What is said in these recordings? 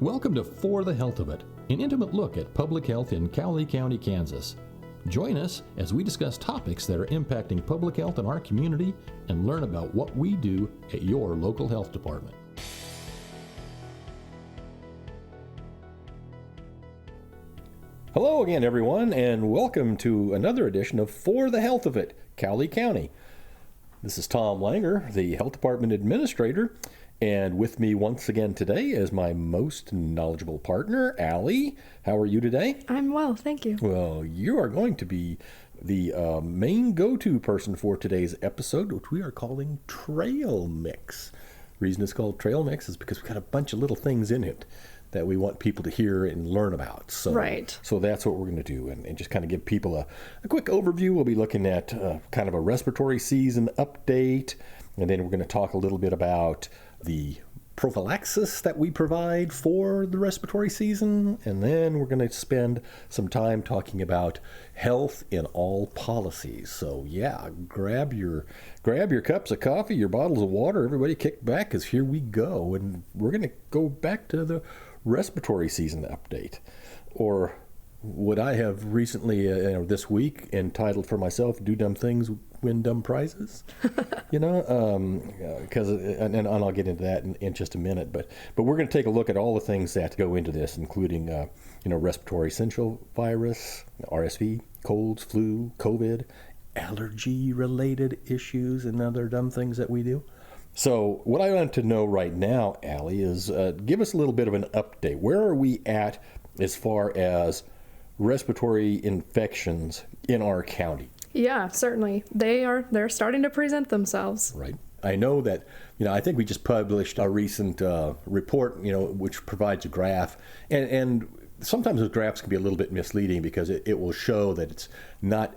Welcome to For the Health of It, an intimate look at public health in Cowley County, Kansas. Join us as we discuss topics that are impacting public health in our community and learn about what we do at your local health department. Hello again, everyone, and welcome to another edition of For the Health of It, Cowley County. This is Tom Langer, the Health Department Administrator, and with me once again today is my most knowledgeable partner, Allie. How are you today? I'm well, thank you. Well, you are going to be the main go-to person for today's episode, which we are calling Trail Mix. The reason it's called Trail Mix is because we've got a bunch of little things in it that we want people to hear and learn about. So, right. So that's what we're going to do, and just kind of give people a quick overview. We'll be looking at kind of a respiratory season update, and then we're going to talk a little bit about the prophylaxis that we provide for the respiratory season, and then we're going to spend some time talking about health in all policies. So yeah, grab your cups of coffee, your bottles of water, everybody kick back, because here we go, and we're going to go back to the respiratory season update, or what I have recently this week entitled for myself, Do Dumb Things, Win Dumb Prizes. Because and I'll get into that in just a minute, but we're going to take a look at all the things that go into this, including respiratory syncytial virus, RSV, colds, flu, COVID, allergy related issues, and other dumb things that we do. So what I want to know right now, Allie, is give us a little bit of an update. Where are we at as far as respiratory infections in our county? Yeah, certainly. They're starting to present themselves. Right. I know that, I think we just published a recent report, which provides a graph. And sometimes those graphs can be a little bit misleading because it will show that it's not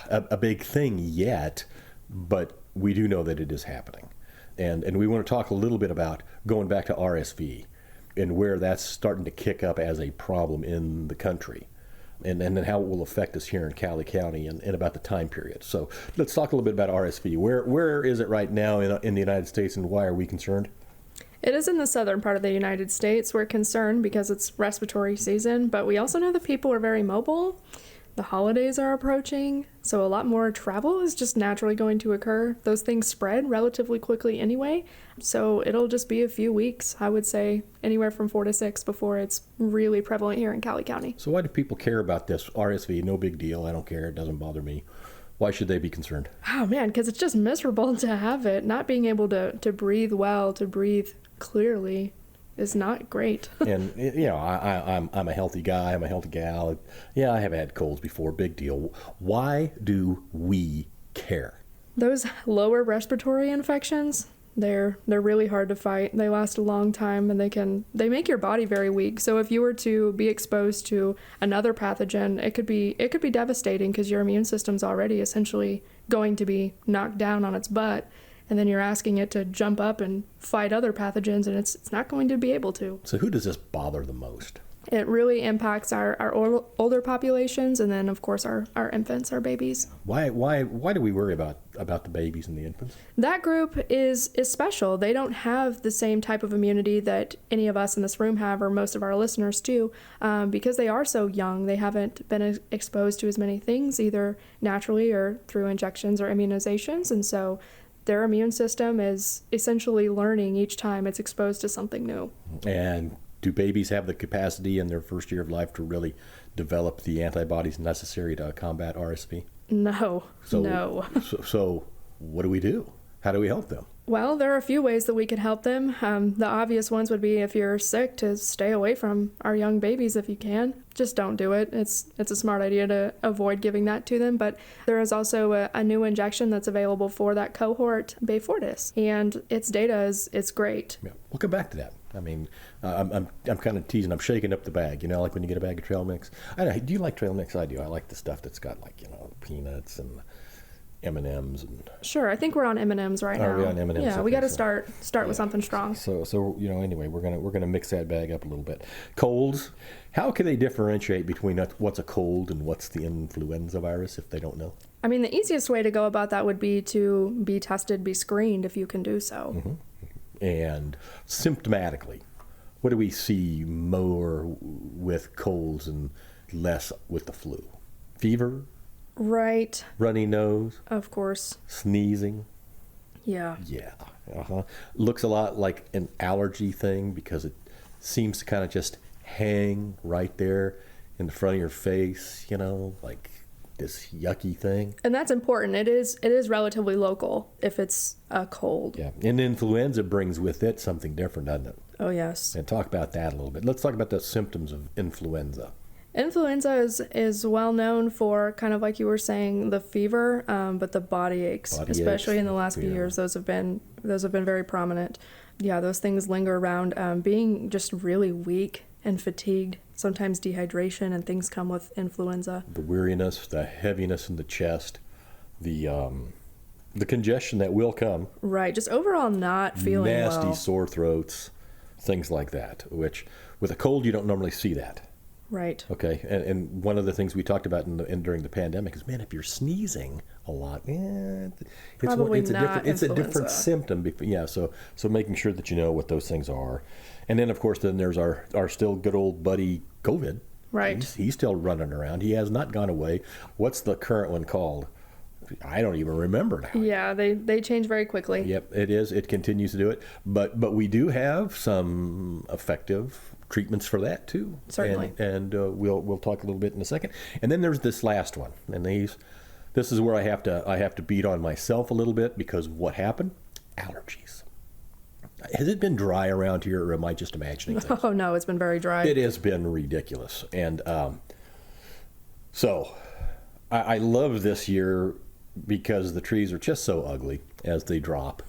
a big thing yet, but we do know that it is happening. And we want to talk a little bit about going back to RSV and where that's starting to kick up as a problem in the country, and then how it will affect us here in Cowley County and about the time period. So let's talk a little bit about RSV. Where is it right now in the United States, and why are we concerned? It is in the southern part of the United States. We're concerned because it's respiratory season, but we also know that people are very mobile. The holidays are approaching, so a lot more travel is just naturally going to occur. Those things spread relatively quickly anyway, so it'll just be a few weeks, I would say anywhere from 4 to 6 before it's really prevalent here in Cowley County. So why do people care about this? RSV, no big deal, I don't care, it doesn't bother me. Why should they be concerned? Oh man, because it's just miserable to have it. Not being able to breathe well, to breathe clearly is not great. And I'm a healthy guy, I'm a healthy gal. Yeah, I have had colds before, big deal. Why do we care? Those lower respiratory infections, they're really hard to fight. They last a long time, and they make your body very weak. So if you were to be exposed to another pathogen, it could be devastating because your immune system's already essentially going to be knocked down on its butt. And then you're asking it to jump up and fight other pathogens, and it's not going to be able to. So who does this bother the most? It really impacts our older populations, and then, of course, our infants, our babies. Why do we worry about the babies and the infants? That group is special. They don't have the same type of immunity that any of us in this room have, or most of our listeners do, because they are so young. They haven't been exposed to as many things, either naturally or through injections or immunizations, and so their immune system is essentially learning each time it's exposed to something new. And do babies have the capacity in their first year of life to really develop the antibodies necessary to combat RSV? No. So what do we do? How do we help them? Well, there are a few ways that we could help them. The obvious ones would be, if you're sick, to stay away from our young babies if you can. Just don't do it. It's a smart idea to avoid giving that to them. But there is also a new injection that's available for that cohort, Beyfortus, and its data is great. Yeah, we'll come back to that. I mean, I'm kind of teasing. I'm shaking up the bag, like when you get a bag of trail mix. I don't know, do you like trail mix? I do. I like the stuff that's got peanuts and M&Ms and sure. I think we're on M&Ms right now. Are we on M&Ms? Yeah, okay, we got to start with something strong. So anyway, we're gonna mix that bag up a little bit. Colds. How can they differentiate between what's a cold and what's the influenza virus if they don't know? I mean, the easiest way to go about that would be to be tested, be screened if you can do so. Mm-hmm. And symptomatically, what do we see more with colds and less with the flu? Fever, Right. runny nose, Of course. sneezing. Yeah. Yeah. Looks a lot like an allergy thing because it seems to kind of just hang right there in the front of your face, like this yucky thing. And that's important. It is relatively local if it's a cold. Yeah. And influenza brings with it something different, doesn't it? Oh, yes. And talk about that a little bit. Let's talk about the symptoms of influenza. Influenza is well known for, kind of like you were saying, the fever, but the body aches, especially in the last few years. Those have been very prominent. Yeah, those things linger around. Being just really weak and fatigued, sometimes dehydration, and things come with influenza. The weariness, the heaviness in the chest, the congestion that will come. Right, just overall not feeling nasty well. sore throats, things like that, which with a cold you don't normally see that. Right. Okay, and one of the things we talked about during the pandemic is, man, if you're sneezing a lot, Probably it's not a different influenza. symptom. Yeah, so making sure that you know what those things are, and then of course there's our still good old buddy COVID. Right. He's still running around. He has not gone away. What's the current one called? I don't even remember now. Yeah, they change very quickly. Yep, it is. It continues to do it, but we do have some effective treatments for that too. Certainly. And we'll talk a little bit in a second. And then there's this last one, and this is where I have to beat on myself a little bit because of what happened. Allergies. Has it been dry around here, or am I just imagining things? Oh no, it's been very dry. It has been ridiculous, and so I love this year because the trees are just so ugly as they drop,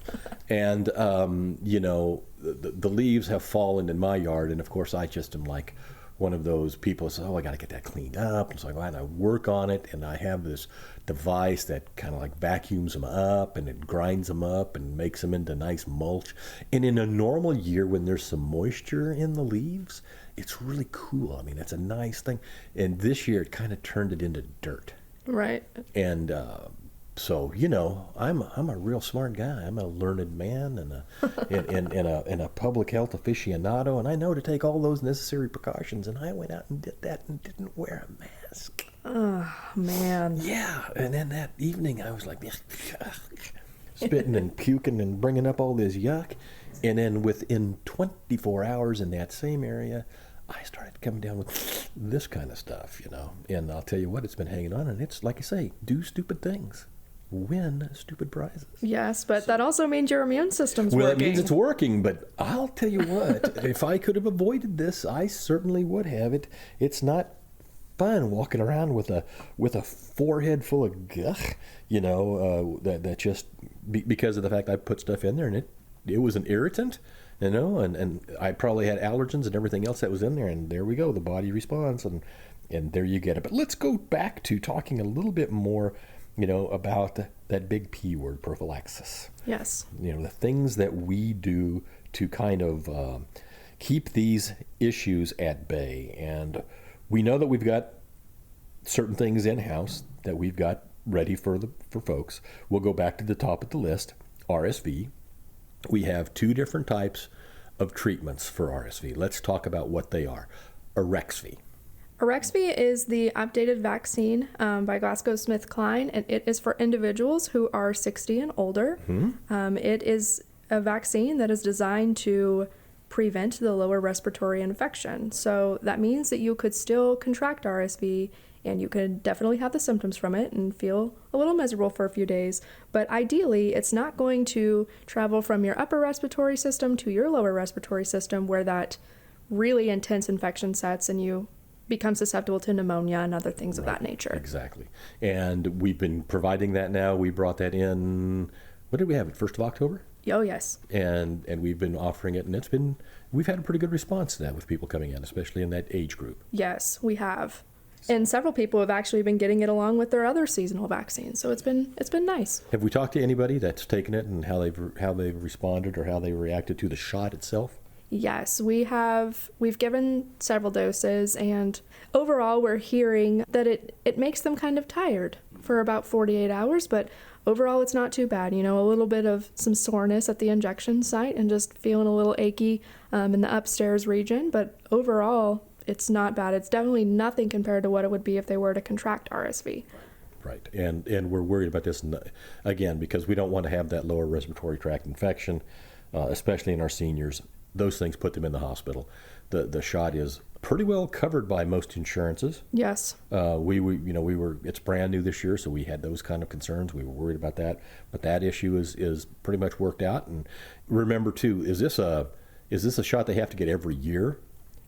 and the leaves have fallen in my yard, and of course I just am like one of those people who says, I got to get that cleaned up, and so I work on it, and I have this device that kind of like vacuums them up, and it grinds them up and makes them into nice mulch. And in a normal year when there's some moisture in the leaves, it's really cool. I mean, it's a nice thing. And this year it kind of turned it into dirt. Right. And so I'm a real smart guy. I'm a learned man and a public health aficionado, and I know to take all those necessary precautions. And I went out and did that and didn't wear a mask. Oh man. Yeah, and then that evening I was like spitting and puking and bringing up all this yuck, and then within 24 hours in that same area, I started coming down with this kind of stuff, And I'll tell you what, it's been hanging on, and it's like you say, do stupid things. Win stupid prizes. Yes, but that also means your immune system's Well, working. it means it's working, but I'll tell you what, if I could have avoided this, I certainly would have. It's not fun walking around with a forehead full of gunk, that just because of the fact I put stuff in there, and it was an irritant, and I probably had allergens and everything else that was in there, and there we go, the body responds, and there you get it. But let's go back to talking a little bit more about that big P word, prophylaxis. Yes. The things that we do to kind of keep these issues at bay. And we know that we've got certain things in-house that we've got ready for folks. We'll go back to the top of the list, RSV. We have two different types of treatments for RSV. Let's talk about what they are. Arexvy. Arexvy is the updated vaccine by GlaxoSmithKline, and it is for individuals who are 60 and older. Mm-hmm. It is a vaccine that is designed to prevent the lower respiratory infection. So that means that you could still contract RSV, and you could definitely have the symptoms from it and feel a little miserable for a few days. But ideally, it's not going to travel from your upper respiratory system to your lower respiratory system, where that really intense infection sets and you become susceptible to pneumonia and other things of that nature. Exactly. And we've been providing that now. We brought that in, what did we have, 1st of October? Oh, yes. And we've been offering it, and we've had a pretty good response to that with people coming in, especially in that age group. Yes, we have. And several people have actually been getting it along with their other seasonal vaccines, so it's been nice. Have we talked to anybody that's taken it and how they've responded or how they reacted to the shot itself? Yes, we've given several doses, and overall we're hearing that it makes them kind of tired. for about 48 hours, but overall it's not too bad. A little bit of some soreness at the injection site and just feeling a little achy in the upstairs region, but overall it's not bad. It's definitely nothing compared to what it would be if they were to contract RSV. Right, and we're worried about this, again, because we don't want to have that lower respiratory tract infection, especially in our seniors. Those things put them in the hospital. The shot is pretty well covered by most insurances. Yes. It's brand new this year, so we had those kind of concerns. We were worried about that, but that issue is pretty much worked out. And remember too, is this a shot they have to get every year?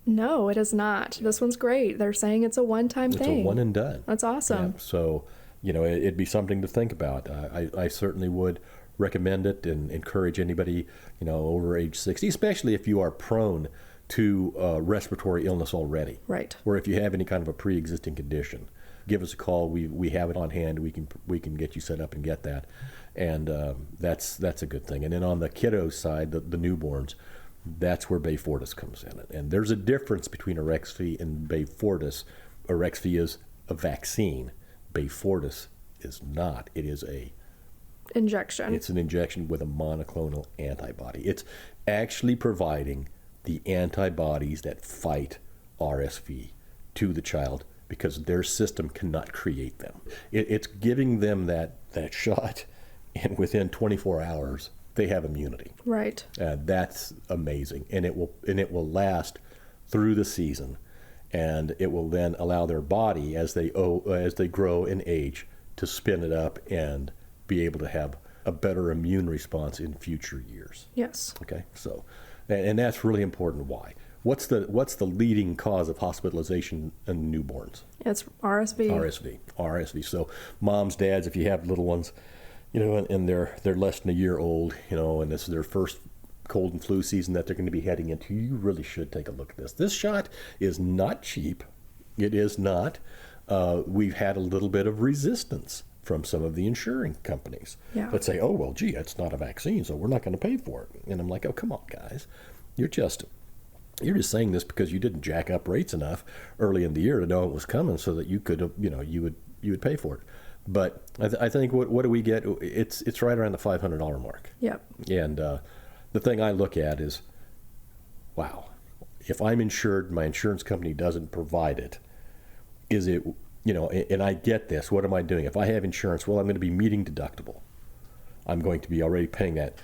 No, it is not. This one's great. They're saying it's a one-time thing. It's a one and done. That's awesome. Yeah, so, it'd be something to think about. I certainly would recommend it and encourage anybody, over age 60, especially if you are prone to respiratory illness already. Right. Or if you have any kind of a pre-existing condition. Give us a call. We have it on hand. We can get you set up and get that. And that's a good thing. And then on the kiddo side, the newborns, that's where Beyfortus comes in. And there's a difference between Arexvy and Beyfortus. Arexvy is a vaccine. Beyfortus is not. It is a injection. It's an injection with a monoclonal antibody. It's actually providing the antibodies that fight RSV to the child because their system cannot create them. It's giving them that shot, and within 24 hours, they have immunity. Right. That's amazing, and it will last through the season, and it will then allow their body as they grow in age to spin it up and be able to have a better immune response in future years. Yes. Okay. So, and that's really important. Why? What's the leading cause of hospitalization in newborns? It's RSV. RSV. So, moms, dads, if you have little ones, and they're less than a year old, and this is their first cold and flu season that they're going to be heading into, you really should take a look at this. This shot is not cheap. It is not. We've had a little bit of resistance from some of the insuring companies that say, oh, well, gee, it's not a vaccine, so we're not going to pay for it. And I'm like, oh, come on, guys. You're just saying this because you didn't jack up rates enough early in the year to know it was coming so that you could, you would pay for it. But I think what do we get? It's right around the $500 mark. Yep. And the thing I look at is, wow, if I'm insured, my insurance company doesn't provide it, is it, and I get this, what am I doing? If I have insurance, well, I'm going to be meeting deductible. I'm going to be already paying that.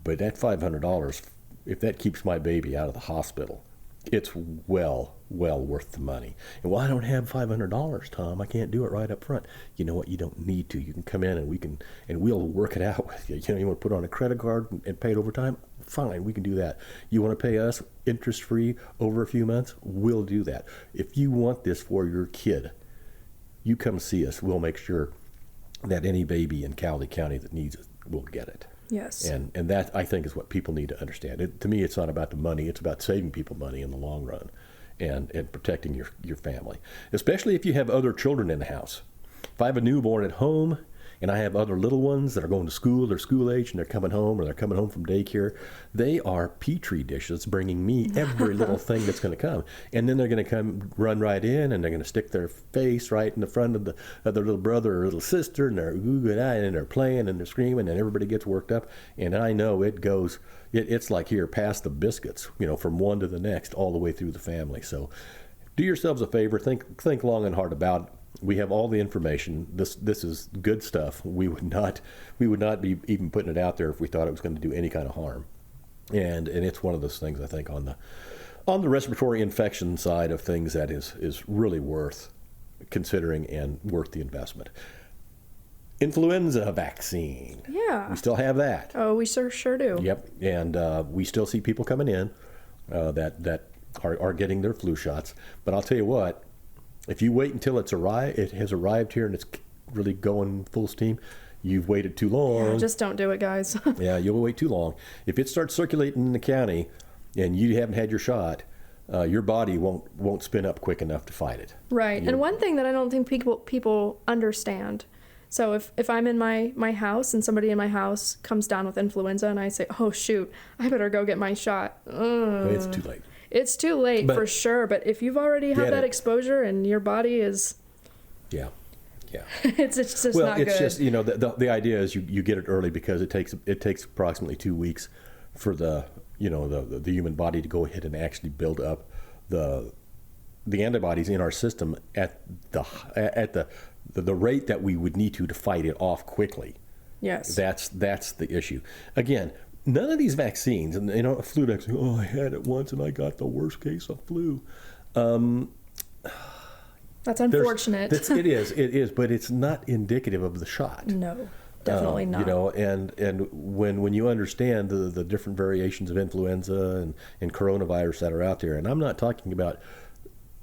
But that $500, if that keeps my baby out of the hospital, it's well worth the money. And well, I don't have $500, Tom. I can't do it right up front. You know what? You don't need to. You can come in and we'll work it out with you. You want to put on a credit card and pay it over time? Fine, we can do that. You want to pay us interest-free over a few months? We'll do that. If you want this for your kid, you come see us. We'll make sure that any baby in Cowley County that needs it will get it. Yes. And that, I think, is what people need to understand. To me, it's not about the money. It's about saving people money in the long run and protecting your family, especially if you have other children in the house. If I have a newborn at home and I have other little ones that are going to school, they're school age, and they're coming home or they're coming home from daycare, they are petri dishes bringing me every little thing that's going to come. And then they're going to run right in, and they're going to stick their face right in the front of their little brother or little sister, and they're and they're playing and they're screaming, and everybody gets worked up. And I know it's like here, pass the biscuits, from one to the next, all the way through the family. So do yourselves a favor, think long and hard about it. We have all the information. This is good stuff. We would not be even putting it out there if we thought it was going to do any kind of harm. And it's one of those things, I think, on the respiratory infection side of things that is really worth considering and worth the investment. Influenza vaccine. Yeah. We still have that. Oh, we sure do. Yep. And we still see people coming in that are getting their flu shots. But I'll tell you what, if you wait until it has arrived here and it's really going full steam, you've waited too long. Yeah, just don't do it, guys. Yeah, you'll wait too long. If it starts circulating in the county and you haven't had your shot, your body won't spin up quick enough to fight it. Right. And one thing that I don't think people understand. So if I'm in my house and somebody in my house comes down with influenza and I say, oh, shoot, I better go get my shot. It's too late. It's too late for sure. But if you've already had that exposure and your body is... Yeah. Yeah. It's just Well, not it's good. just, the idea is you get it early because it takes approximately 2 weeks for the human body to go ahead and actually build up the antibodies in our system at the rate that we would need to fight it off quickly. Yes. That's the issue. Again, none of these vaccines, and a flu vaccine, oh, I had it once and I got the worst case of flu. That's unfortunate. It is, but it's not indicative of the shot. No, definitely not. And when you understand the different variations of influenza and coronavirus that are out there, and I'm not talking about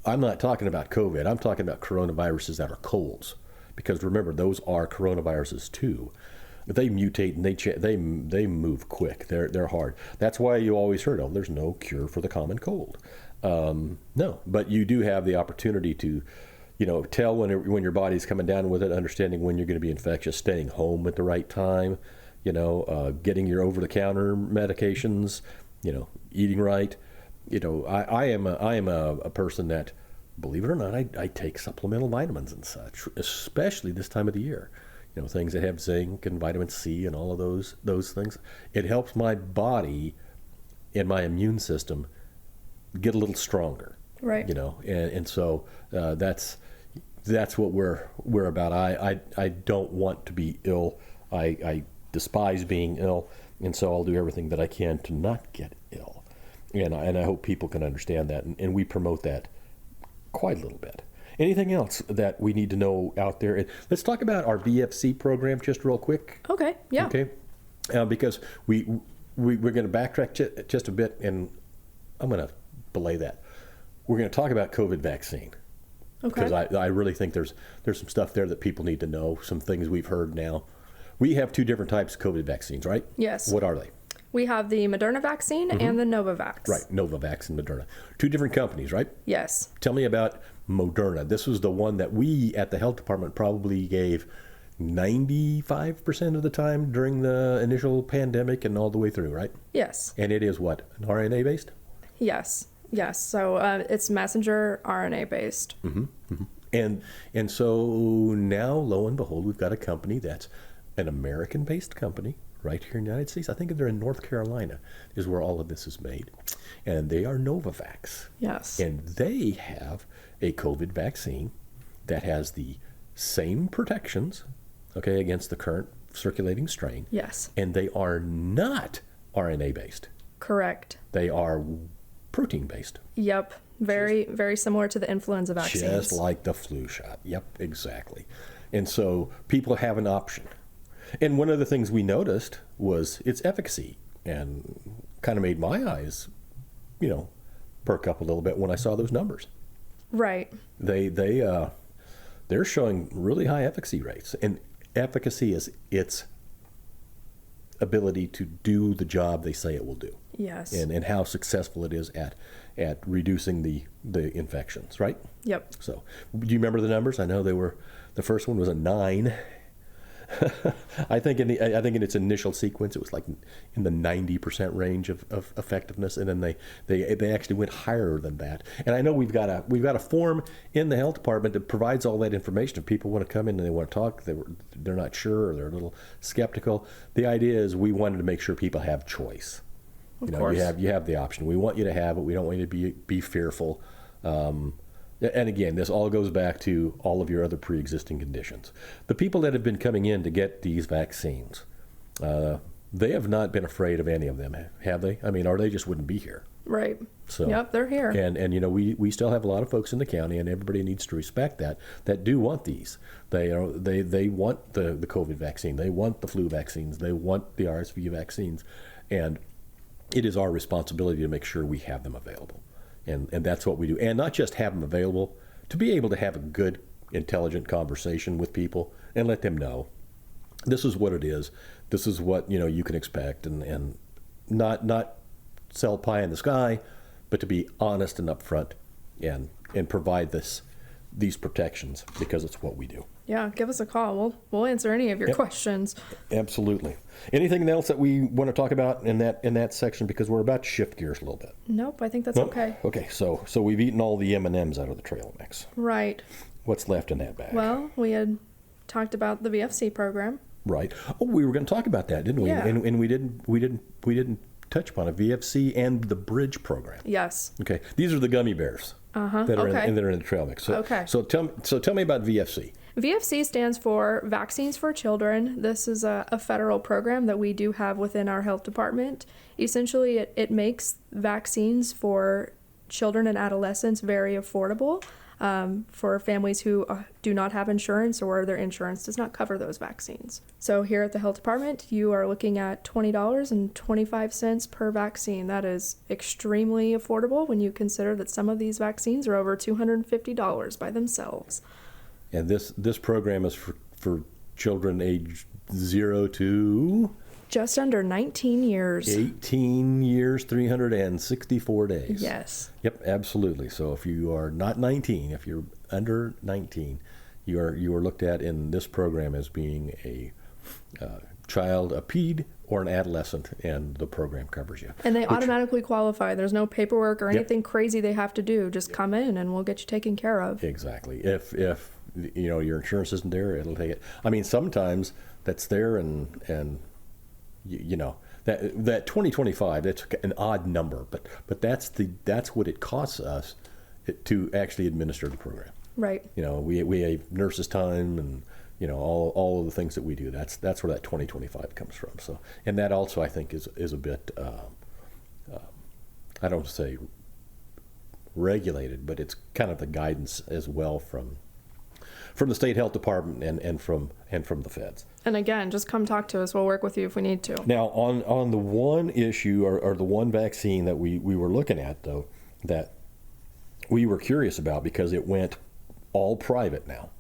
COVID. I'm talking about coronaviruses that are colds, because remember, those are coronaviruses too. They mutate and they move quick. They're hard. That's why you always heard, there's no cure for the common cold. No, but you do have the opportunity to, tell when your body's coming down with it, understanding when you're going to be infectious, staying home at the right time, getting your over-the-counter medications, eating right. I am a person that, believe it or not, I take supplemental vitamins and such, especially this time of the year. Things that have zinc and vitamin C and all of those things. It helps my body and my immune system get a little stronger. Right. And so that's what we're about. I don't want to be ill. I despise being ill, and so I'll do everything that I can to not get ill. And I hope people can understand that, and we promote that quite a little bit. Anything else that we need to know out there? Let's talk about our VFC program just real quick. Okay, yeah. Okay, because we're going to backtrack just a bit, and I'm going to belay that. We're going to talk about COVID vaccine. Okay. Because I really think there's some stuff there that people need to know, some things we've heard now. We have 2 different types of COVID vaccines, right? Yes. What are they? We have the Moderna vaccine and the Novavax. Right, Novavax and Moderna. 2 different companies, right? Yes. Tell me about Moderna. This was the one that we at the health department probably gave 95% of the time during the initial pandemic and all the way through, right? Yes. And it is what, an RNA based? Yes. So it's messenger RNA based. And so now, lo and behold, we've got a company that's an American based company right here in the United States. I think they're in North Carolina is where all of this is made. And they are Novavax. Yes. And they have a COVID vaccine that has the same protections, against the current circulating strain. Yes. And they are not RNA based. Correct. They are protein based. Yep. Very, very similar to the influenza vaccines. Just like the flu shot. Yep, exactly. And so people have an option. And one of the things we noticed was its efficacy, and kind of made my eyes, perk up a little bit when I saw those numbers. Right. They're showing really high efficacy rates, and efficacy is its ability to do the job they say it will do. Yes. And how successful it is at reducing the infections, right? Yep. So, do you remember the numbers? I know the first one was a 9. I think in its initial sequence, it was like in the 90% range of effectiveness, and then they actually went higher than that. And I know we've got a form in the health department that provides all that information. If people want to come in and they want to talk, they're not sure or they're a little skeptical. The idea is we wanted to make sure people have choice. Of course. You have the option. We want you to have it. We don't want you to be fearful. And again, this all goes back to all of your other pre-existing conditions. The people that have been coming in to get these vaccines, they have not been afraid of any of them, have they? I mean, or they just wouldn't be here. Right. So, yep, they're here. And we still have a lot of folks in the county, and everybody needs to respect that do want these. They want the COVID vaccine. They want the flu vaccines. They want the RSV vaccines. And it is our responsibility to make sure we have them available. And that's what we do. And not just have them available, to be able to have a good, intelligent conversation with people and let them know this is what it is. This is what you can expect, and not sell pie in the sky, but to be honest and upfront and provide these protections, because it's what we do. Yeah, give us a call. We'll answer any of your questions. Absolutely. Anything else that we want to talk about in that section, because we're about to shift gears a little bit? Nope, I think that's okay. Okay, so we've eaten all the M&Ms out of the trail mix. Right. What's left in that bag? Well, we had talked about the VFC program. Right. Oh, we were going to talk about that, didn't we? Yeah. And we didn't touch upon a VFC and the Bridge program. Yes. Okay. These are the gummy bears that are Okay. in the trail mix. So, Okay. So tell me about VFC. VFC stands for Vaccines for Children. This is a federal program that we do have within our health department. Essentially, it makes vaccines for children and adolescents very affordable for families who do not have insurance or their insurance does not cover those vaccines. So here at the health department, you are looking at $20.25 per vaccine. That is extremely affordable when you consider that some of these vaccines are over $250 by themselves. And this program is for children aged 0 to Just under 19 years. 18 years, 364 days. Yes. Yep, absolutely. So if you are not 19, if you're under 19, you are looked at in this program as being a child, a ped, or an adolescent, and the program covers you. And they automatically qualify. There's no paperwork or Yep. anything crazy they have to do. Just come in and we'll get you taken care of. Exactly. If your insurance isn't there, it'll take it. I mean, sometimes that's there, and that 2025, that's an odd number, but that's what it costs us to actually administer the program. Right. We have nurses' time and all of the things that we do. That's where that 2025 comes from. So, and that also I think is a bit I don't say regulated, but it's kind of the guidance as well from the state health department and from the feds. And again, just come talk to us. We'll work with you if we need to. Now, on the one issue or the one vaccine that we were looking at, though, that we were curious about because it went all private now.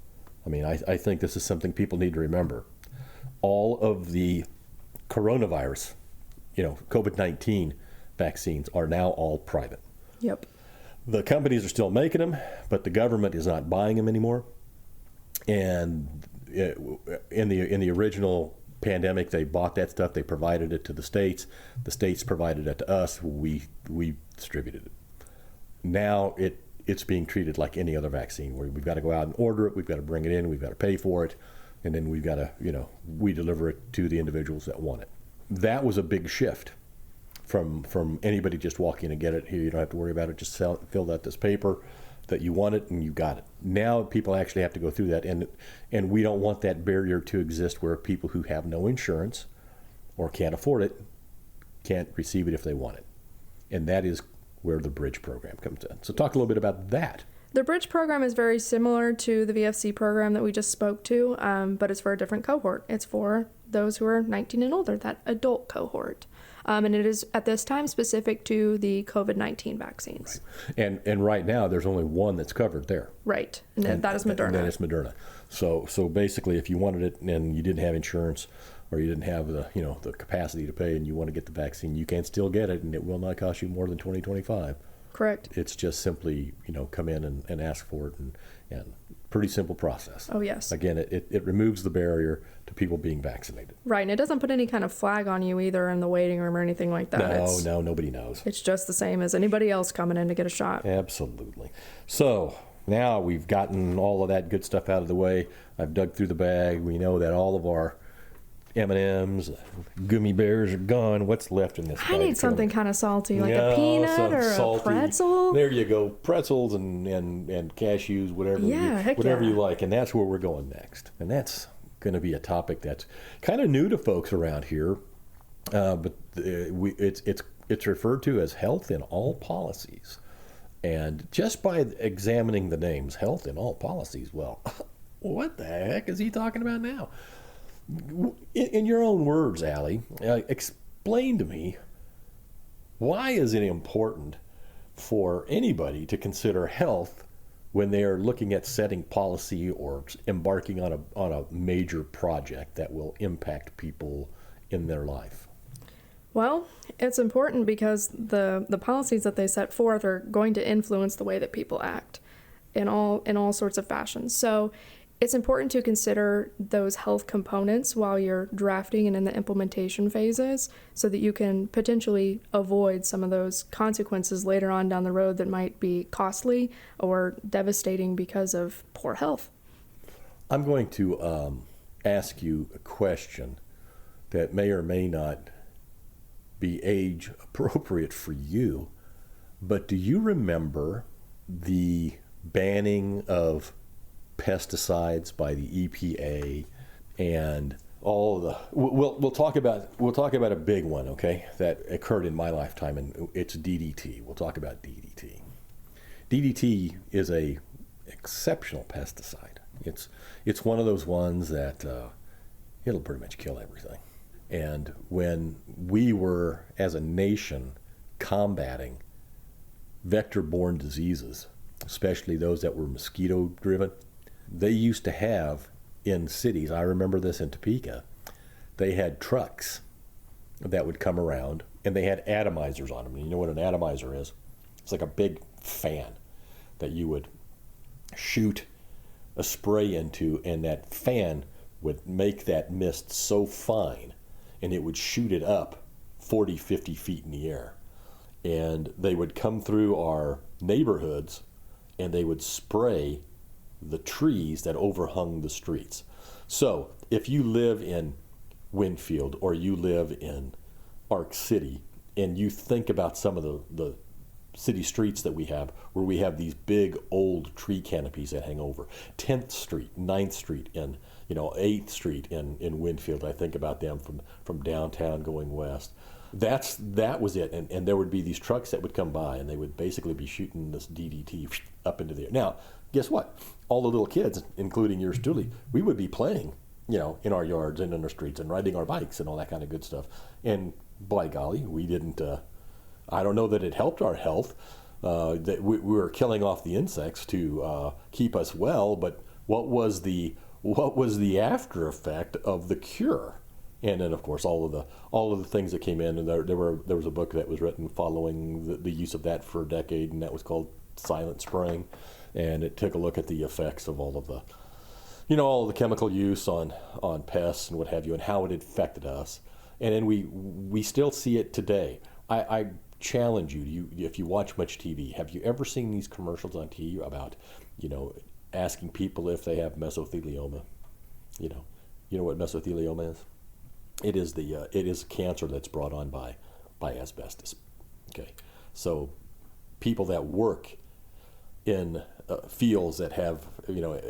I mean, I think this is something people need to remember. All of the coronavirus, COVID-19 vaccines are now all private. Yep. The companies are still making them, but the government is not buying them anymore. And in the original pandemic, they bought that stuff. They provided it to the states. The states provided it to us. We distributed it. Now it's being treated like any other vaccine, where we've got to go out and order it. We've got to bring it in. We've got to pay for it, and then we've got to we deliver it to the individuals that want it. That was a big shift from anybody just walking in and get it. Here, you don't have to worry about it. Just fill out this paper that you want it and you got it. Now people actually have to go through that, and we don't want that barrier to exist where people who have no insurance or can't afford it can't receive it if they want it. And that is where the Bridge program comes in. So talk a little bit about that. The Bridge program is very similar to the VFC program that we just spoke to, but it's for a different cohort. It's for those who are 19 and older, that adult cohort. And it is at this time specific to the COVID-19 vaccines. Right. And right now there's only one that's covered there. Right. And that is Moderna. And then it's Moderna. So basically, if you wanted it and you didn't have insurance or you didn't have the capacity to pay and you want to get the vaccine, you can still get it, and it will not cost you more than $20.25. Correct. It's just simply come in and ask for it, and pretty simple process. Oh, yes. Again, it removes the barrier to people being vaccinated. Right, and it doesn't put any kind of flag on you either in the waiting room or anything like that. No, nobody knows. It's just the same as anybody else coming in to get a shot. Absolutely. So now we've gotten all of that good stuff out of the way. I've dug through the bag. We know that all of our M&Ms, gummy bears are gone. What's left in this bag? I need something kind of salty, like No, a peanut some or salty. a pretzel. There you go. Pretzels and cashews, whatever, whatever you like. And that's where we're going next. And that's going to be a topic that's kind of new to folks around here. But it's referred to as health in all policies. And just by examining the names, health in all policies, well, what the heck is he talking about now? In your own words, Allie, explain to me, why is it important for anybody to consider health when they are looking at setting policy or embarking on a major project that will impact people in their life? Well, it's important because the policies that they set forth are going to influence the way that people act in all sorts of fashions. So it's important to consider those health components while you're drafting and in the implementation phases so that you can potentially avoid some of those consequences later on down the road that might be costly or devastating because of poor health. I'm going to ask you a question that may or may not be age appropriate for you, but do you remember the banning of pesticides by the EPA and all of the we'll talk about a big one, okay, that occurred in my lifetime, and it's DDT. We'll talk about DDT. DDT is a exceptional pesticide. It's one of those ones that it'll pretty much kill everything. And when we were, as a nation, combating vector-borne diseases, especially those that were mosquito-driven, they used to have in cities, I remember this in Topeka, they had trucks that would come around, and they had atomizers on them. And you know what an atomizer is? It's like a big fan that you would shoot a spray into, and that fan would make that mist so fine, and it would shoot it up 40, 50 feet in the air. And they would come through our neighborhoods, and they would spray the trees that overhung the streets. So if you live in Winfield or you live in Ark City, and you think about some of the city streets that we have, where we have these big old tree canopies that hang over 10th Street, 9th Street, and 8th Street in Winfield. I think about them from downtown going west. That was it, and there would be these trucks that would come by, and they would basically be shooting this DDT up into the air. Now, guess what? All the little kids, including yours truly, we would be playing, in our yards and in our streets and riding our bikes and all that kind of good stuff. And by golly, we didn't. I don't know that it helped our health. That we were killing off the insects to keep us well, but what was the after effect of the cure? And then, of course, all of the things that came in, and there was a book that was written following the use of that for a decade, and that was called Silent Spring, and it took a look at the effects of all of the chemical use on pests and what have you, and how it affected us. And then we still see it today. I challenge you, if you watch much TV, have you ever seen these commercials on TV about, asking people if they have mesothelioma? You know what mesothelioma is? It is cancer that's brought on by asbestos. Okay, so people that work in fields that have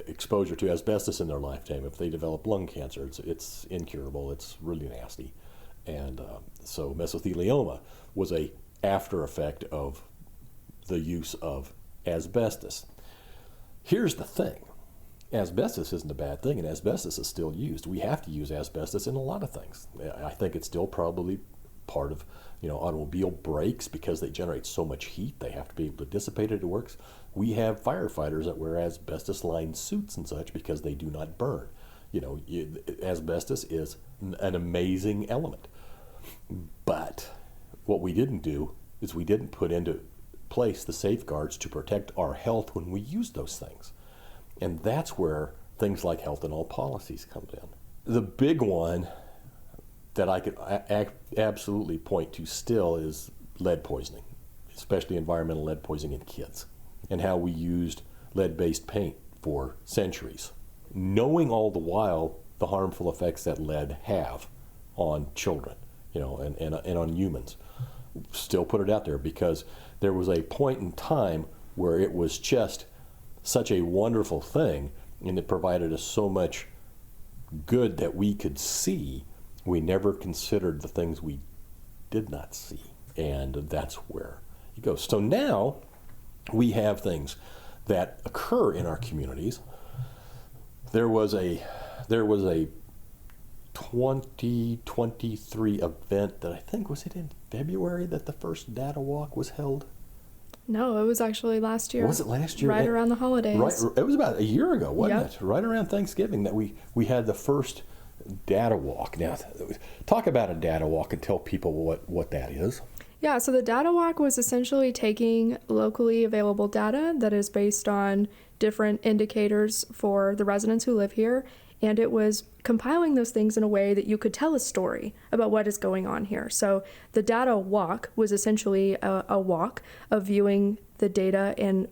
exposure to asbestos in their lifetime, if they develop lung cancer, it's incurable. It's really nasty, and so mesothelioma was a after effect of the use of asbestos. Here's the thing. Asbestos isn't a bad thing, and asbestos is still used. We have to use asbestos in a lot of things. I think it's still probably part of automobile brakes, because they generate so much heat. They have to be able to dissipate it. It works. We have firefighters that wear asbestos-lined suits and such because they do not burn. Asbestos is an amazing element. But what we didn't do is we didn't put into place the safeguards to protect our health when we use those things. And that's where things like health and all policies come in. The big one that I could absolutely point to still is lead poisoning, especially environmental lead poisoning in kids, and how we used lead-based paint for centuries, knowing all the while the harmful effects that lead have on children, and on humans. Still put it out there because there was a point in time where it was just such a wonderful thing, and it provided us so much good that we could see. We never considered the things we did not see, and that's where it goes. So now we have things that occur in our communities. There was a 2023 event that I think, was it in February that the first data walk was held? No, it was actually last year. Was it last year? Right around the holidays. Right, it was about a year ago, wasn't it? Right around Thanksgiving that we had the first data walk. Now, talk about a data walk and tell people what that is. Yeah, so the data walk was essentially taking locally available data that is based on different indicators for the residents who live here, and it was compiling those things in a way that you could tell a story about what is going on here. So the data walk was essentially a walk of viewing the data and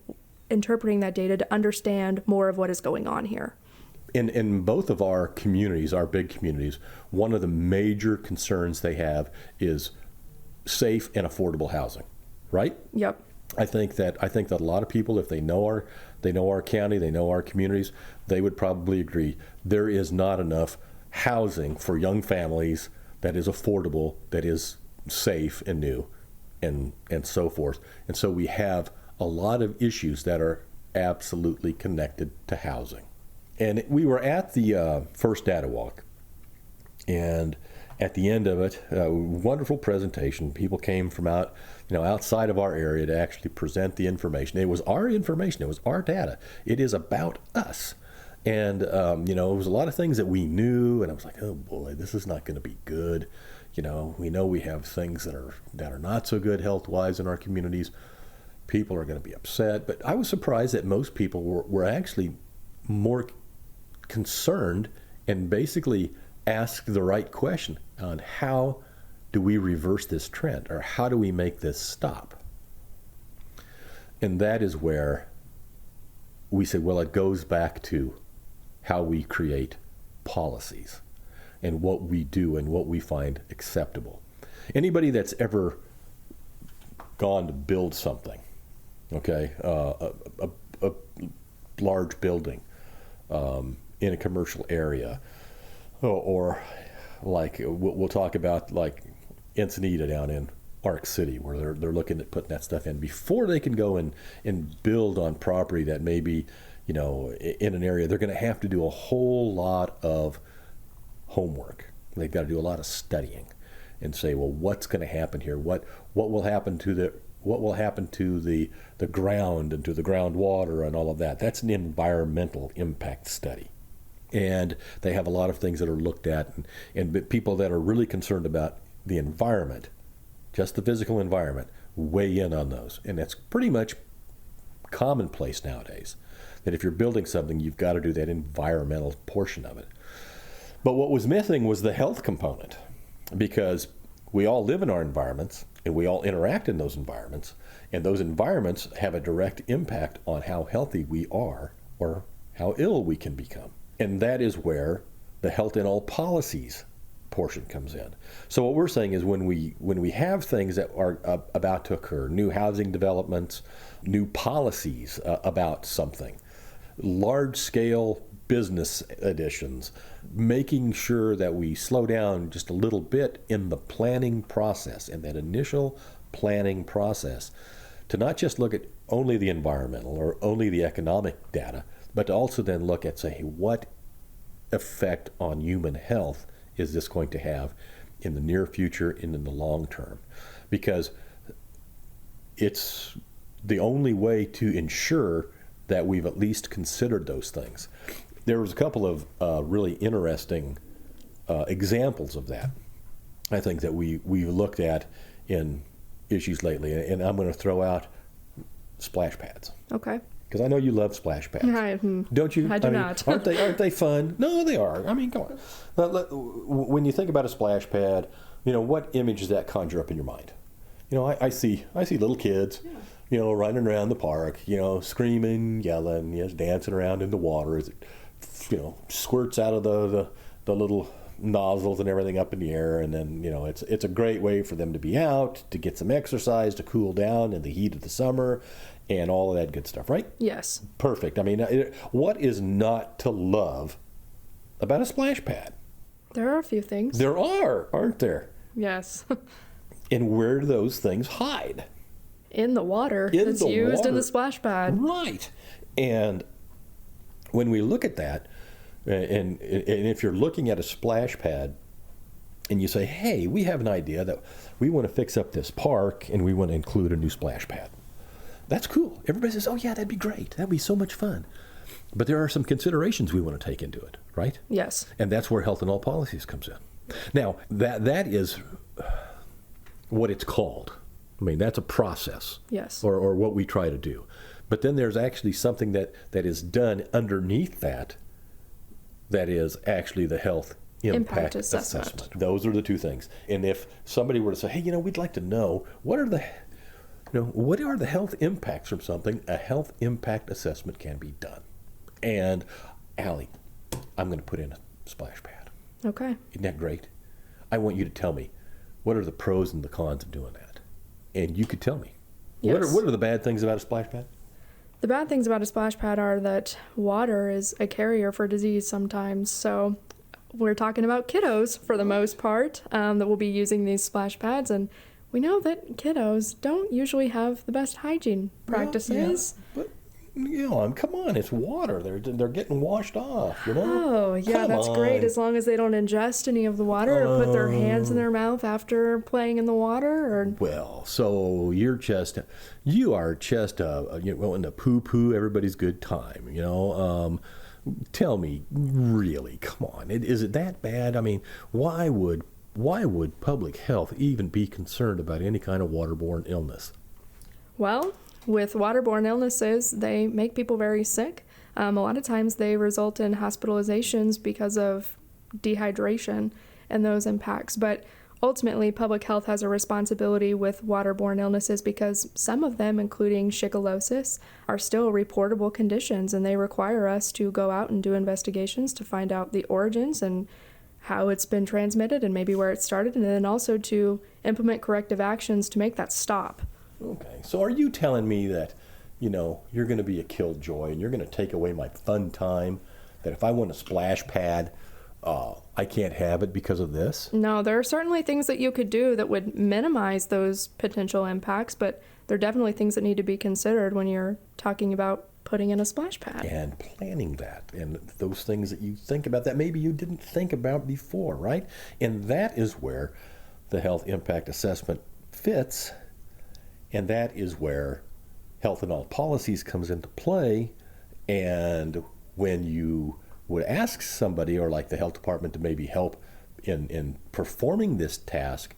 interpreting that data to understand more of what is going on here. In both of our communities, our big communities, one of the major concerns they have is safe and affordable housing, right? Yep. I think that a lot of people, if they know our county, they know our communities, they would probably agree there is not enough housing for young families that is affordable, that is safe and new, and so forth. And so we have a lot of issues that are absolutely connected to housing. And we were at the first data walk, and at the end of it, wonderful presentation. People came from outside of our area to actually present the information. It was our information. It was our data. It is about us. And, it was a lot of things that we knew, and I was like, oh boy, this is not going to be good. We know we have things that are not so good health-wise in our communities. People are going to be upset. But I was surprised that most people were actually more concerned and basically asked the right question on how do we reverse this trend, or how do we make this stop? And that is where we say, well, it goes back to how we create policies and what we do and what we find acceptable. Anybody that's ever gone to build something, okay, a large building in a commercial area, or like we'll talk about like Encinita down in Ark City, where they're looking at putting that stuff in before they can go and build on property that may be, in an area. They're going to have to do a whole lot of homework. They've got to do a lot of studying and say, well, what's going to happen here? What will happen to the ground and to the groundwater and all of that? That's an environmental impact study. And they have a lot of things that are looked at, and people that are really concerned about the environment, just the physical environment, weigh in on those. And that's pretty much commonplace nowadays, that if you're building something, you've got to do that environmental portion of it. But what was missing was the health component, because we all live in our environments, and we all interact in those environments, and those environments have a direct impact on how healthy we are or how ill we can become. And that is where the health in all policies portion comes in. So what we're saying is when we have things that are about to occur, new housing developments, new policies about something, large-scale business additions, making sure that we slow down just a little bit in the planning process, in that initial planning process, to not just look at only the environmental or only the economic data, but to also then look at, say, what effect on human health is this going to have in the near future and in the long term? Because it's the only way to ensure that we've at least considered those things. There was a couple of really interesting examples of that, I think, that we looked at in issues lately. And I'm going to throw out splash pads. Okay. Because I know you love splash pads. Don't you? I do not. Aren't they fun? No, they are. I mean, come on. When you think about a splash pad, what image does that conjure up in your mind? I see little kids, running around the park, screaming, yelling, dancing around in the water as it, squirts out of the little nozzles and everything up in the air. And then, it's a great way for them to be out, to get some exercise, to cool down in the heat of the summer, and all of that good stuff, right? Yes. Perfect. I mean, what is not to love about a splash pad? There are a few things. There are, aren't there? Yes. And where do those things hide? In the water. It's used in the splash pad. Right. And when we look at that, and if you're looking at a splash pad and you say, hey, we have an idea that we want to fix up this park and we want to include a new splash pad. That's cool. Everybody says, oh yeah, that'd be great. That'd be so much fun. But there are some considerations we want to take into it, right? Yes. And that's where health in all policies comes in. Now, that is what it's called. I mean, that's a process. Yes. Or what we try to do. But then there's actually something that is done underneath that is actually the health impact assessment. Those are the two things. And if somebody were to say, hey, we'd like to know, what are the health impacts from something? A health impact assessment can be done. And Allie, I'm going to put in a splash pad. Okay. Isn't that great? I want you to tell me, what are the pros and the cons of doing that? And you could tell me. Yes. What are the bad things about a splash pad? The bad things about a splash pad are that water is a carrier for disease sometimes. So we're talking about kiddos for the most part that will be using these splash pads. And we know that kiddos don't usually have the best hygiene practices. Yeah, but come on, it's water. They're getting washed off, Oh, yeah, Come that's on. great. As long as they don't ingest any of the water or put their hands in their mouth after playing in the water. Or Well, so you are just in the poo-poo everybody's good time, Tell me, really, come on, is it that bad? I mean, why would public health even be concerned about any kind of waterborne illness? Well, with waterborne illnesses, they make people very sick. A lot of times they result in hospitalizations because of dehydration and those impacts. But ultimately, public health has a responsibility with waterborne illnesses because some of them, including shigellosis, are still reportable conditions, and they require us to go out and do investigations to find out the origins and how it's been transmitted and maybe where it started, and then also to implement corrective actions to make that stop. Okay, so are you telling me that, you're going to be a killjoy and you're going to take away my fun time, that if I want a splash pad, I can't have it because of this? No, there are certainly things that you could do that would minimize those potential impacts, but there are definitely things that need to be considered when you're talking about putting in a splash pad. And planning that, and those things that you think about that maybe you didn't think about before, right? And that is where the health impact assessment fits. And that is where health and all policies comes into play. And when you would ask somebody or like the health department to maybe help in performing this task,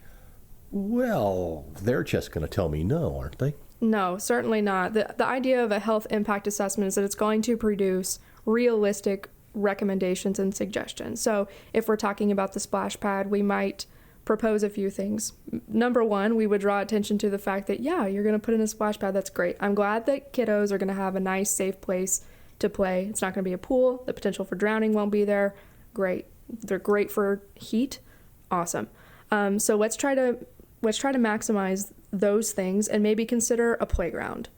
well, they're just going to tell me no, aren't they? No, certainly not. The idea of a health impact assessment is that it's going to produce realistic recommendations and suggestions. So if we're talking about the splash pad, we might propose a few things. Number one, we would draw attention to the fact that, yeah, you're going to put in a splash pad. That's great. I'm glad that kiddos are going to have a nice, safe place to play. It's not going to be a pool. The potential for drowning won't be there. Great. They're great for heat. Awesome. So let's try to maximize those things and maybe consider a playground.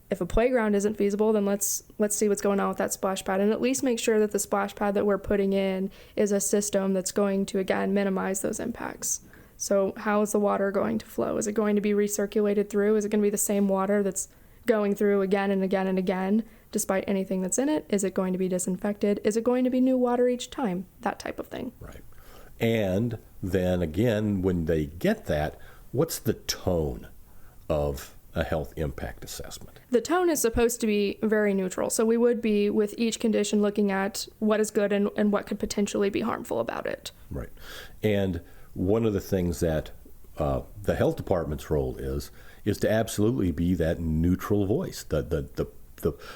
If a playground isn't feasible, then let's see what's going on with that splash pad and at least make sure that the splash pad that we're putting in is a system that's going to, again, minimize those impacts. So how is the water going to flow? Is it going to be recirculated through? Is it going to be the same water that's going through again and again and again, despite anything that's in it? Is it going to be disinfected? Is it going to be new water each time? That type of thing. Right. And then again, when they get that, what's the tone of a health impact assessment? The tone is supposed to be very neutral. So we would be, with each condition, looking at what is good and what could potentially be harmful about it. Right. And one of the things that the health department's role is to absolutely be that neutral voice.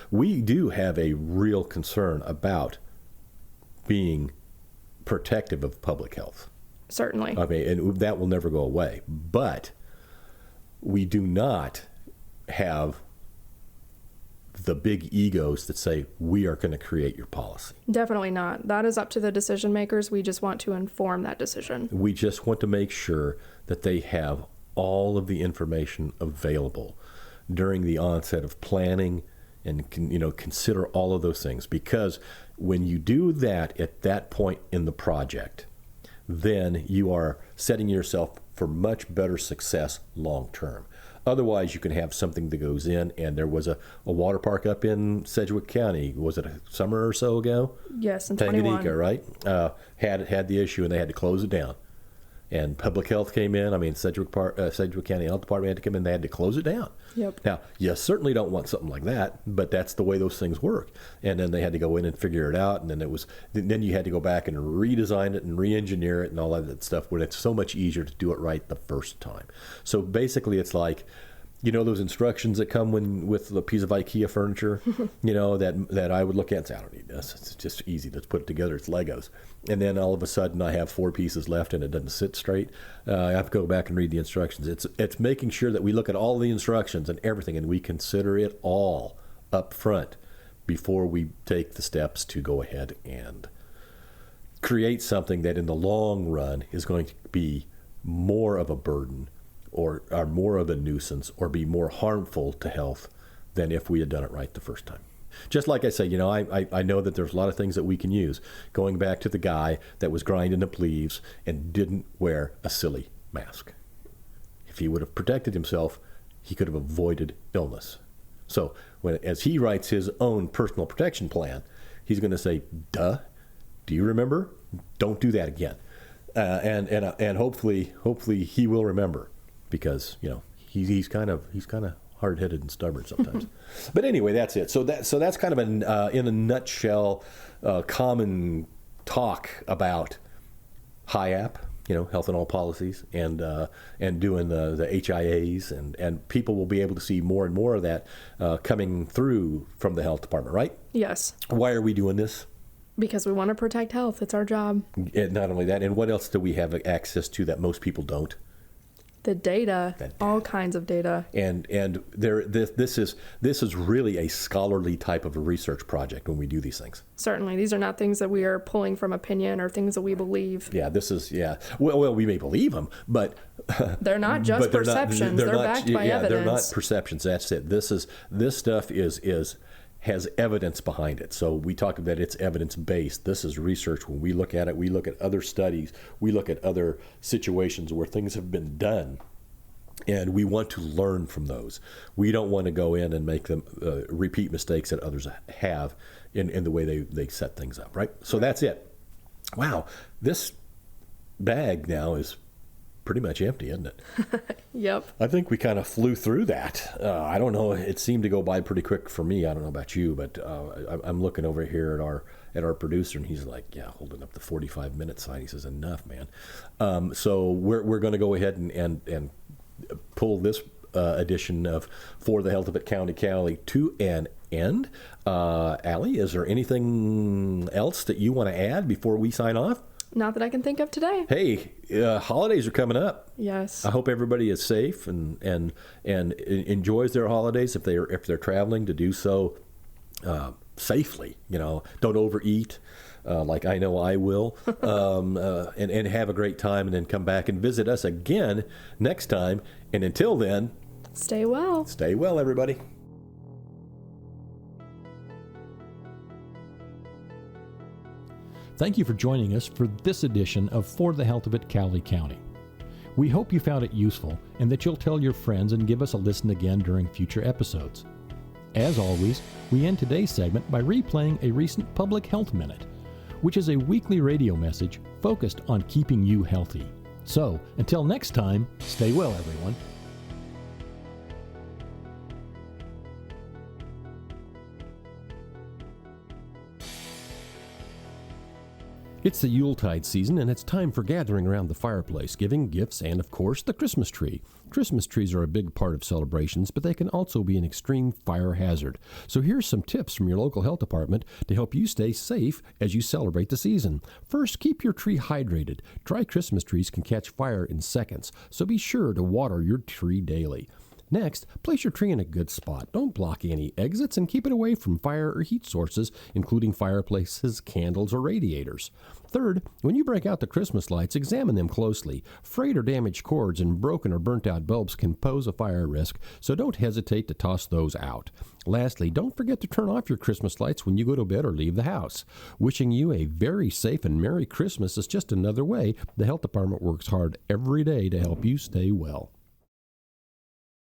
We do have a real concern about being protective of public health. Certainly. I mean, and that will never go away. But we do not have the big egos that say, we are going to create your policy. Definitely not. That is up to the decision makers. We just want to inform that decision. We just want to make sure that they have all of the information available during the onset of planning and consider all of those things. Because when you do that at that point in the project, then you are setting yourself for much better success long term. Otherwise, you can have something that goes in, and there was a water park up in Sedgwick County. Was it a summer or so ago? Yes, in 21. Tanganyika, right? Had the issue, and they had to close it down. And public health came in. I mean, Sedgwick County Health Department had to come in. They had to close it down. Yep. Now, you certainly don't want something like that, but that's the way those things work. And then they had to go in and figure it out, and then you had to go back and redesign it and re-engineer it and all of that stuff. When it's so much easier to do it right the first time. So basically, it's like, those instructions that come with a piece of IKEA furniture, that I would look at and say, I don't need this. It's just easy to put it together. It's Legos. And then all of a sudden I have 4 pieces left and it doesn't sit straight. I have to go back and read the instructions. It's making sure that we look at all the instructions and everything, and we consider it all up front before we take the steps to go ahead and create something that in the long run is going to be more of a burden or more of a nuisance or be more harmful to health than if we had done it right the first time. Just like I say, I know that there's a lot of things that we can use. Going back to the guy that was grinding up leaves and didn't wear a silly mask. If he would have protected himself, he could have avoided illness. So as he writes his own personal protection plan, he's going to say, duh, do you remember? Don't do that again. And hopefully he will remember, because he's kind of hard-headed and stubborn sometimes. But anyway, that's it. So that's kind of in a nutshell, common talk about HIAP, health and all policies, and doing the HIAs, and people will be able to see more and more of that coming through from the health department, right? Yes. Why are we doing this? Because we want to protect health. It's our job. And not only that, and what else do we have access to that most people don't? The data, all kinds of data. And this is really a scholarly type of a research project when we do these things. Certainly. These are not things that we are pulling from opinion or things that we believe. Yeah, Well, we may believe them, but they're not just perceptions. They're backed by evidence. They're not perceptions. That's it. This stuff has evidence behind it. So we talk about it's evidence-based. This is research. When we look at it, we look at other studies, we look at other situations where things have been done, and we want to learn from those. We don't want to go in and make them repeat mistakes that others have in the way they set things up, right? So that's it. Wow, this bag now is pretty much empty, isn't it? Yep. I think we kind of flew through that. I don't know. It seemed to go by pretty quick for me. I don't know about you, but I'm looking over here at our producer, and he's like, yeah, holding up the 45-minute sign. He says, enough, man. So we're going to go ahead and pull this edition of For the Health of It County Cowley to an end. Allie, is there anything else that you want to add before we sign off? Not that I can think of today. Hey, holidays are coming up. Yes. I hope everybody is safe and enjoys their holidays if they're traveling, to do so safely. Don't overeat, like I know I will, and have a great time, and then come back and visit us again next time. And until then, stay well. Stay well, everybody. Thank you for joining us for this edition of For the Health of It Cowley County. We hope you found it useful and that you'll tell your friends and give us a listen again during future episodes. As always, we end today's segment by replaying a recent Public Health Minute, which is a weekly radio message focused on keeping you healthy. So, until next time, stay well, everyone. It's the Yuletide season, and it's time for gathering around the fireplace, giving gifts, and, of course, the Christmas tree. Christmas trees are a big part of celebrations, but they can also be an extreme fire hazard. So here's some tips from your local health department to help you stay safe as you celebrate the season. First, keep your tree hydrated. Dry Christmas trees can catch fire in seconds, so be sure to water your tree daily. Next, place your tree in a good spot. Don't block any exits and keep it away from fire or heat sources, including fireplaces, candles, or radiators. Third, when you break out the Christmas lights, examine them closely. Frayed or damaged cords and broken or burnt out bulbs can pose a fire risk, so don't hesitate to toss those out. Lastly, don't forget to turn off your Christmas lights when you go to bed or leave the house. Wishing you a very safe and Merry Christmas is just another way the health department works hard every day to help you stay well.